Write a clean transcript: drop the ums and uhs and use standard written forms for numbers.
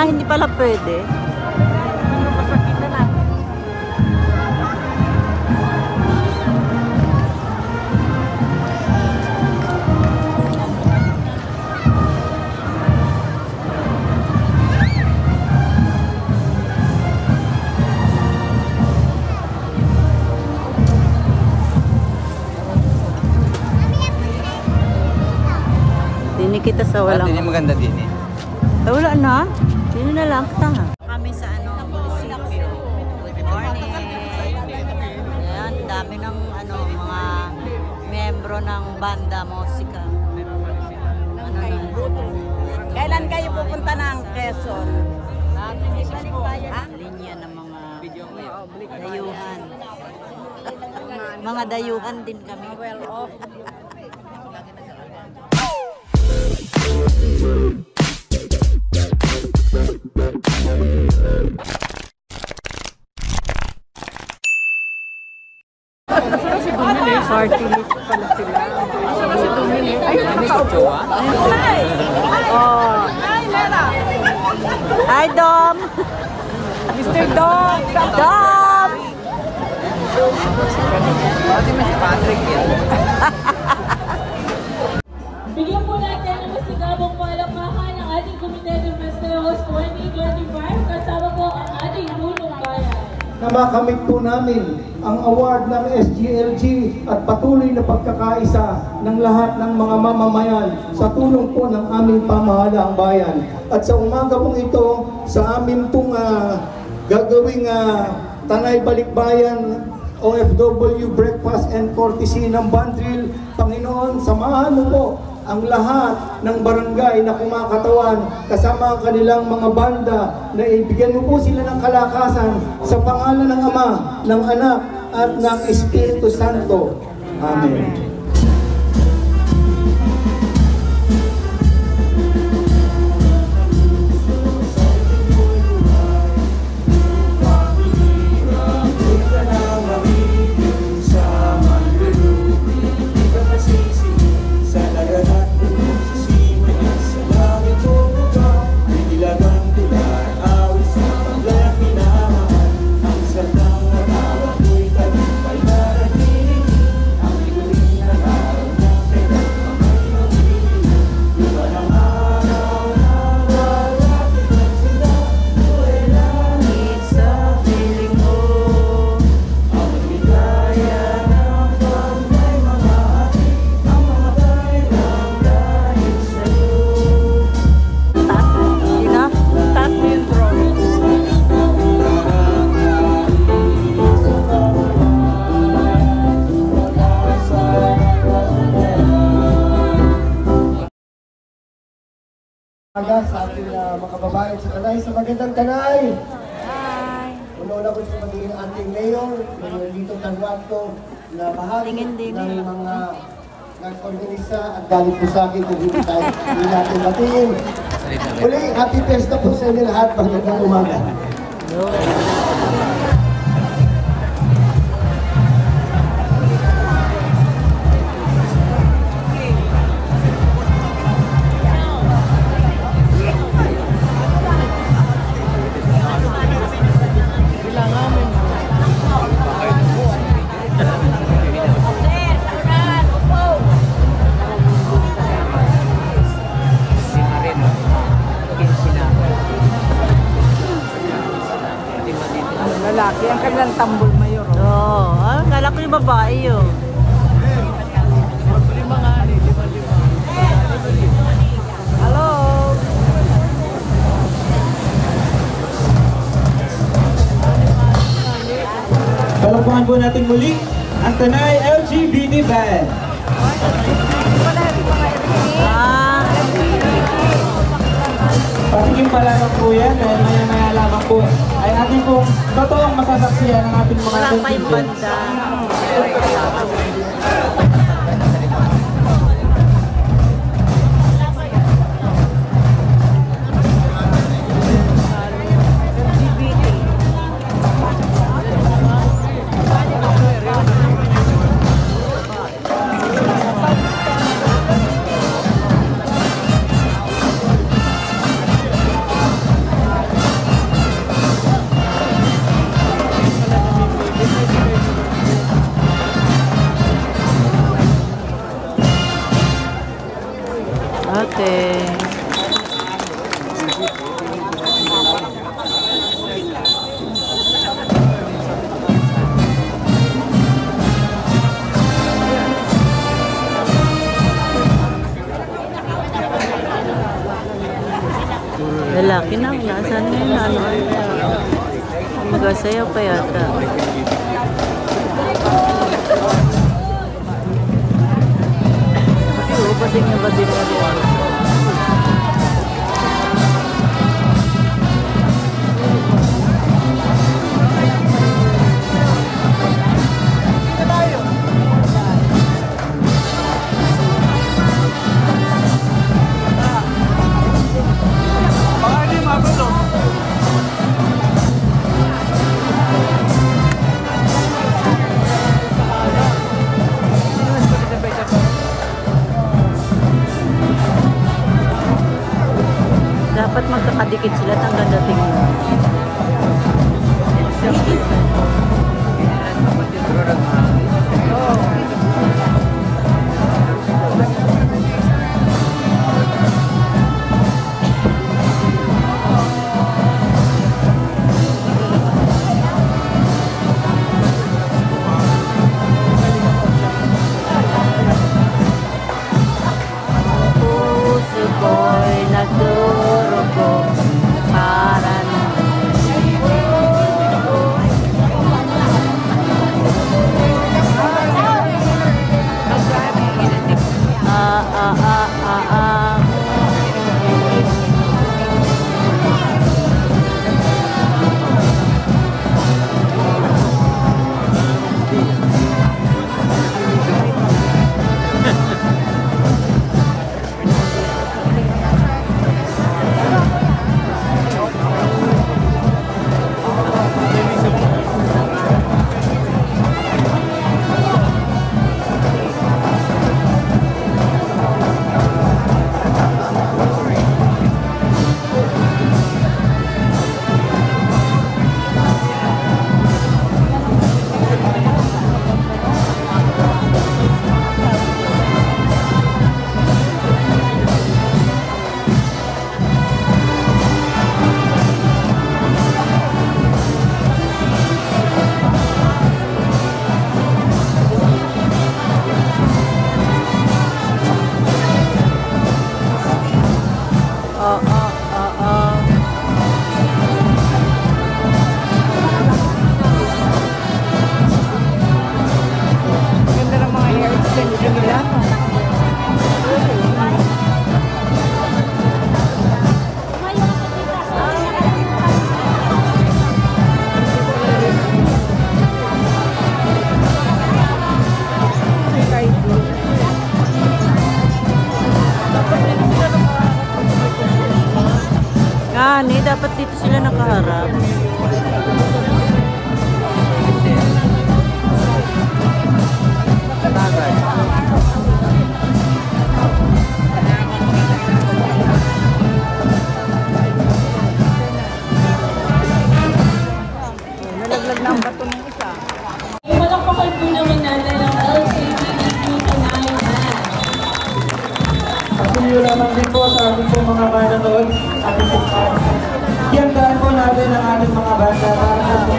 hindi pala pwede. Masakit na lang. Dini kita sa walang... Hindi maganda din eh. Wala na. Dini na lang kita. Kami sa munisipyo. Good morning. Ayan, dami ng mga membro ng banda musika. Kailan kayo pupunta ng Quezon? Linya ng mga dayuhan. Mga dayuhan din kami. Well off. Party list pala sila. Si Dominic. Ay, nakakaupo. Hi! Oh. Hi, Lera! Hi, Dom! Mr. Dom! Dom! Pati may si Patrick yan. Bigyan po natin ng masigabong palakpakan ang ating Competitive Festivals 2025 kasama po ang ating punong bayan. Na makamit po namin ang award ng SGLG at patuloy na pagkakaisa ng lahat ng mga mamamayan sa tulong po ng aming pamahalaang bayan. At sa umaga pong ito, sa amin pong gagawing Tanay Balikbayan OFW Breakfast and Courtesy ng Bandril, Panginoon, samahan mo po ang lahat ng barangay na kumakatawan kasama ang kanilang mga banda na ibigyan mo po sila ng kalakasan sa pangalan ng Ama, ng Anak at ng Espiritu Santo. Amen. Sa ating mga kababayan sa Tanay, sa magandang Tanay! Hi! Una-una ko sa magiging ating mayor, Mayor Lito Tanwato, na bahagi ng mga nag-organisa at galit po sa akin kung hindi tayo hindi natin batiin. Muli, happy fiesta po sa inyo lahat. Magandang umaga. Lalaki, ang kanilang tambol mayor. Oo, kala ko yung babae yun. Hello! Palakpakan po natin muli ang Tanay LGBT Band. Patingin pa lamang po yan dahil maya-maya lamang po ay ating pong totoong masasaksiyan ng ating mga Wala pa yung banda. Saan yun? Ano? Magasayaw pa yata. Bading na bading na rin. Dapat magkakadikit sila at ang ganda tingin. Puso ko'y nagdurugo para dapat dito sila nakaharap. Nalaglag na ang bato ng isa. Malakpakan po naman natin ang LCBDQ Tonight Match. Patuloy lamang din po sa ating po mga manonood. Ating po, iandaan po natin ang ating mga banda para sa